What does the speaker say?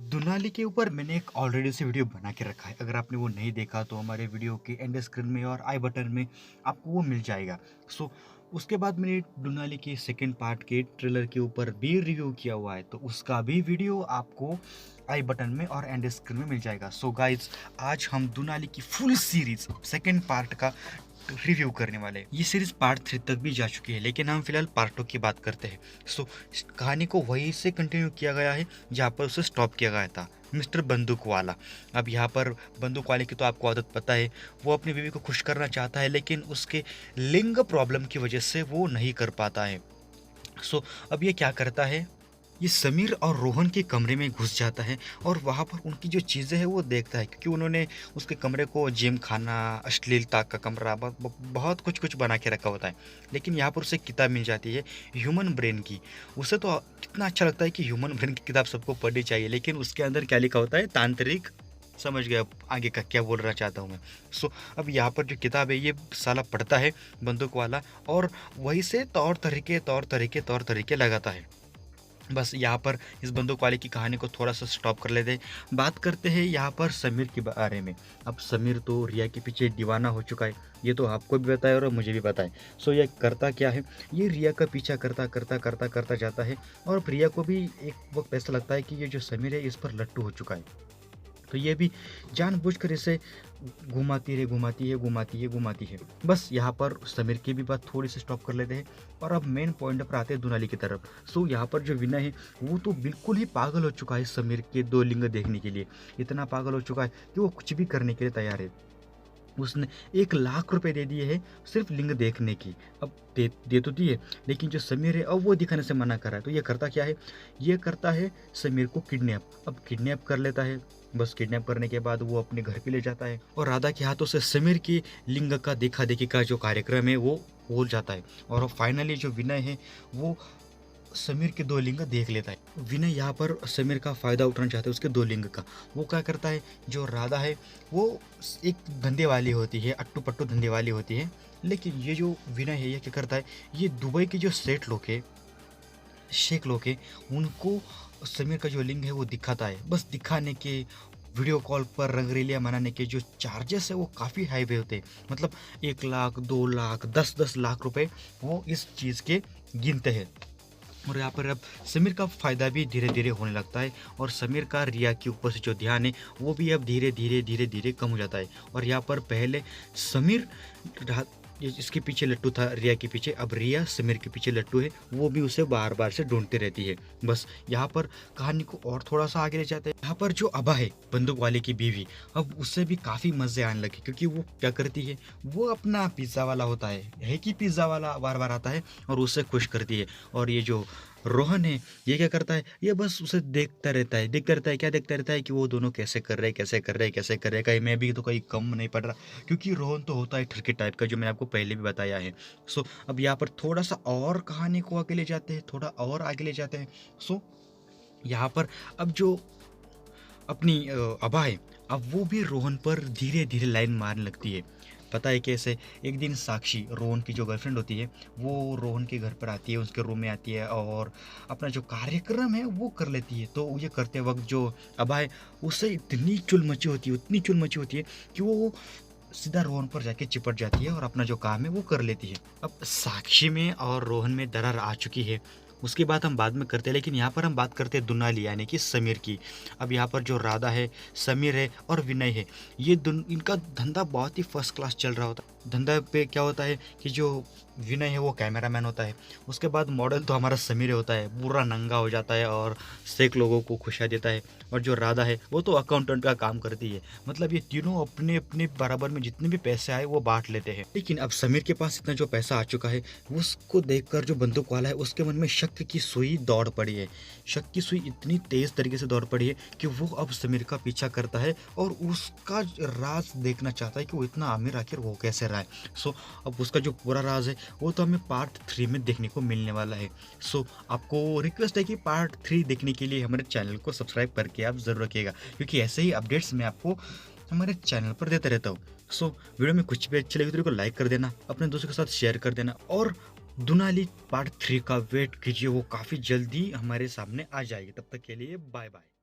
दुनाली के ऊपर मैंने एक ऑलरेडी से वीडियो बना के रखा है। अगर आपने वो नहीं देखा तो हमारे वीडियो के एंड स्क्रीन में और आई बटन में आपको वो मिल जाएगा। सो उसके बाद मैंने दुनाली के सेकंड पार्ट के ट्रेलर के ऊपर भी रिव्यू किया हुआ है, तो उसका भी वीडियो आपको आई बटन में और एंड स्क्रीन में मिल जाएगा। सो गाइज, आज हम दुनाली की फुल सीरीज सेकंड पार्ट का रिव्यू करने वाले हैं। ये सीरीज पार्ट 3 तक भी जा चुकी है, लेकिन हम फिलहाल पार्ट 2 की बात करते हैं। सो कहानी को वहीं से कंटिन्यू किया गया है जहाँ पर उसे स्टॉप किया गया था, मिस्टर बंदूक वाला। अब यहाँ पर बंदूक वाले की तो आपको आदत पता है, वो अपनी बीवी को खुश करना चाहता है, लेकिन उसके लिंग प्रॉब्लम की वजह से वो नहीं कर पाता है। सो अब ये क्या करता है, ये समीर और रोहन के कमरे में घुस जाता है और वहाँ पर उनकी जो चीज़ें हैं वो देखता है, क्योंकि उन्होंने उसके कमरे को जिम खाना, अश्लीलता का कमरा, बहुत कुछ कुछ बना के रखा होता है। लेकिन यहाँ पर उसे किताब मिल जाती है ह्यूमन ब्रेन की। उसे तो कितना अच्छा लगता है कि ह्यूमन ब्रेन की किताब सबको पढ़नी चाहिए, लेकिन उसके अंदर क्या लिखा होता है, तांत्रिक। समझ गया आगे का क्या बोलना चाहता हूँ मैं। सो अब यहाँ पर जो किताब है ये साला पढ़ता है बंदूक वाला, और वही से तौर तरीके लगाता है। बस यहाँ पर इस बंदूक वाले की कहानी को थोड़ा सा स्टॉप कर लेते हैं। बात करते हैं यहाँ पर समीर के बारे में। अब समीर तो रिया के पीछे दीवाना हो चुका है, ये तो आपको भी बताया और मुझे भी बताया। सो ये करता क्या है, ये रिया का पीछा करता जाता है, और प्रिया को भी एक वक्त ऐसा लगता है कि ये जो समीर है इस पर लट्टू हो चुका है। तो ये भी जानबूझकर इसे घुमाती है। बस यहाँ पर समीर की भी बात थोड़ी सी स्टॉप कर लेते हैं, और अब मेन पॉइंट पर आते हैं दुनाली की तरफ। सो यहाँ पर जो विनय है वो तो बिल्कुल ही पागल हो चुका है समीर के दो लिंग देखने के लिए। इतना पागल हो चुका है कि वो कुछ भी करने के लिए तैयार है। उसने 1 लाख रुपए दे दिए हैं सिर्फ लिंग देखने की। अब दे तो दिए, लेकिन जो समीर है अब वो दिखाने से मना कर रहा है। तो ये करता क्या है, ये करता है समीर को किडनैप। अब किडनैप कर लेता है। बस किडनैप करने के बाद वो अपने घर पे ले जाता है, और राधा के हाथों से समीर की लिंग का देखा देखी का जो कार्यक्रम है वो हो जाता है। और फाइनली जो विनय है वो समीर के दो लिंग देख लेता है। विनय यहाँ पर समीर का फ़ायदा उठाना चाहता है उसके दो लिंग का। वो क्या करता है, जो राधा है वो एक धंधे वाली होती है, अट्टू पट्टू धंधे वाली होती है। लेकिन ये जो विनय है ये क्या करता है, ये दुबई के जो सेठ लोग हैं, शेख लोग हैं, उनको समीर का जो लिंग है वो दिखाता है। बस दिखाने के, वीडियो कॉल पर रंगरेलियाँ मनाने के जो चार्जेस है वो काफ़ी हाई होते हैं। मतलब 1 लाख, 2 लाख, 10-10 लाख रुपए वो इस चीज़ के गिनते हैं। और यहाँ पर अब समीर का फ़ायदा भी धीरे धीरे होने लगता है, और समीर का रिया के ऊपर से जो ध्यान है वो भी अब धीरे धीरे कम हो जाता है। और यहाँ पर पहले समीर इसके पीछे लट्टू था, रिया के पीछे, अब रिया समीर के पीछे लट्टू है, वो भी उसे बार बार से ढूंढती रहती है। बस यहाँ पर कहानी को और थोड़ा सा आगे ले जाते हैं। यहाँ पर जो अबा है बंदूक वाले की बीवी, अब उससे भी काफ़ी मज़े आने लगे, क्योंकि वो क्या करती है, वो अपना पिज़्ज़ा वाला होता है कि पिज़्ज़ा वाला बार बार आता है और उससे खुश करती है। और ये जो रोहन है ये क्या करता है, ये बस उसे देखता रहता है, क्या देखता रहता है कि वो दोनों कैसे कर रहे हैं, कैसे कर रहे हैं, कहीं मैं भी तो कहीं कम नहीं पड़ रहा, क्योंकि रोहन तो होता है ठरकी टाइप का, जो मैंने आपको पहले भी बताया है। सो अब यहाँ पर थोड़ा सा और कहानी को आगे ले जाते हैं, थोड़ा और आगे ले जाते हैं। सो यहाँ पर अब जो अपनी अबा है, अब वो भी रोहन पर धीरे धीरे लाइन मारने लगती है। पता है कैसे, एक दिन साक्षी, रोहन की जो गर्लफ्रेंड होती है, वो रोहन के घर पर आती है, उसके रूम में आती है और अपना जो कार्यक्रम है वो कर लेती है। तो ये करते वक्त जो अबा है उससे इतनी चुल मची होती है कि वो सीधा रोहन पर जाके चिपट जाती है और अपना जो काम है वो कर लेती है। अब साक्षी में और रोहन में दरार आ चुकी है, उसकी बात हम बाद में करते हैं, लेकिन यहाँ पर हम बात करते हैं दुनाली यानी कि समीर की। अब यहाँ पर जो राधा है, समीर है और विनय है, ये इनका धंधा बहुत ही फर्स्ट क्लास चल रहा होता है। धंधा पे क्या होता है कि जो विनय है वो कैमरामैन होता है, उसके बाद मॉडल तो हमारा समीर होता है, पूरा नंगा हो जाता है और सेक लोगों को खुशियाँ देता है, और जो राधा है वो तो अकाउंटेंट का काम करती है। मतलब ये तीनों अपने अपने बराबर में जितने भी पैसे आए वो बांट लेते हैं। लेकिन अब समीर के पास इतना जो पैसा आ चुका है, उसको देखकर जो बंदूक वाला है उसके मन में शक की सुई दौड़ पड़ी है। शक की सुई इतनी तेज तरीके से दौड़ पड़ी है कि वो अब समीर का पीछा करता है और उसका राज देखना चाहता है कि वो इतना अमीर आखिर वो कैसे रहा है। सो अब उसका जो पूरा राज है वो तो हमें पार्ट 3 में देखने को मिलने वाला है। सो आपको रिक्वेस्ट है कि पार्ट 3 देखने के लिए हमारे चैनल को सब्सक्राइब करके आप ज़रूर रखिएगा, क्योंकि ऐसे ही अपडेट्स मैं आपको हमारे चैनल पर देता रहता हूँ। सो वीडियो में कुछ भी अच्छी लगी तो लाइक कर देना, अपने दोस्तों के साथ शेयर कर देना, और दुनाली पार्ट 3 का वेट कीजिए, वो काफ़ी जल्दी हमारे सामने आ जाएगी। तब तक के लिए बाय बाय।